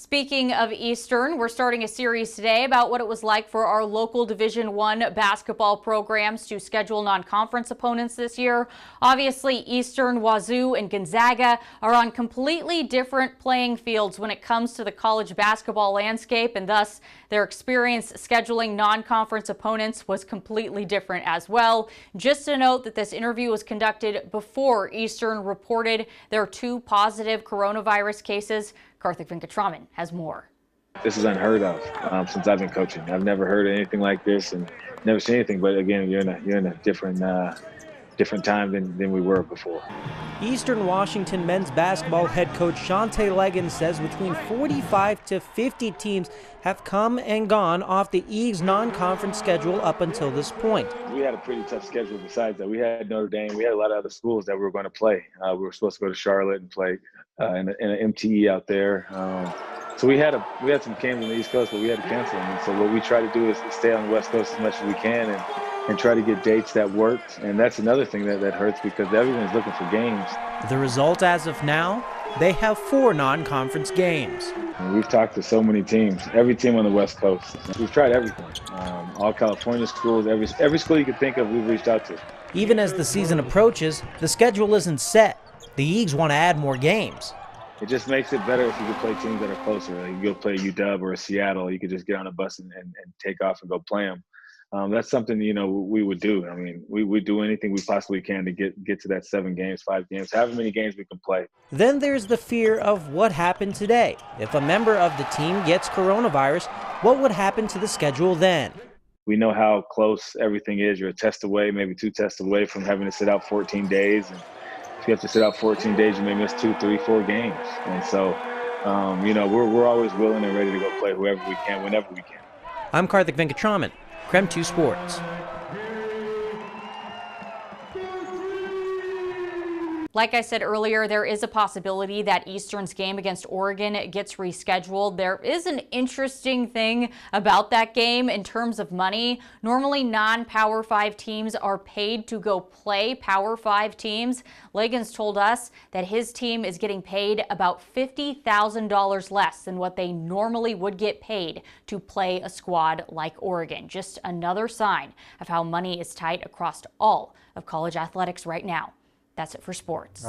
Speaking of Eastern, we're starting a series today about what it was like for our local Division I basketball programs to schedule non-conference opponents this year. Obviously, Eastern, Wazoo, and Gonzaga are on completely different playing fields when it comes to the college basketball landscape, and thus their experience scheduling non-conference opponents was completely different as well. Just to note that this interview was conducted before Eastern reported their 2 positive coronavirus cases. Karthik Venkatraman has more. This is unheard of since I've been coaching. I've never heard of anything like this and never seen anything. But again, you're in a different time than we were before. Eastern Washington men's basketball head coach Shante Leggins says between 45 to 50 teams have come and gone off the Eags non-conference schedule up until this point. We had a pretty tough schedule. Besides that, we had Notre Dame. We had a lot of other schools that we were going to play. We were supposed to go to Charlotte and play in an MTE out there. So we had some games on the East Coast, but we had to cancel them. And so what we try to do is stay on the West Coast as much as we can and try to get dates that work. And that's another thing that hurts because everyone's looking for games. The result as of now, they have 4 non-conference games. And we've talked to so many teams, every team on the West Coast. We've tried everything. All California schools, every school you could think of, we've reached out to. Even as the season approaches, the schedule isn't set. The Eags want to add more games. It just makes it better if you could play teams that are closer. Like you go play UW or Seattle, you could just get on a bus and take off and go play them. That's something, we would do. I mean, we do anything we possibly can to get to that 7 games, 5 games, however many games we can play. Then there's the fear of what happened today. If a member of the team gets coronavirus, what would happen to the schedule then? We know how close everything is. You're a test away, maybe 2 tests away from having to sit out 14 days. And if you have to sit out 14 days, you may miss 2, 3, 4 games. And so, we're always willing and ready to go play whoever we can, whenever we can. I'm Karthik Venkatraman, Krem 2 Sports. Like I said earlier, there is a possibility that Eastern's game against Oregon gets rescheduled. There is an interesting thing about that game in terms of money. Normally, non-Power 5 teams are paid to go play Power 5 teams. Leggins told us that his team is getting paid about $50,000 less than what they normally would get paid to play a squad like Oregon. Just another sign of how money is tight across all of college athletics right now. That's it for sports.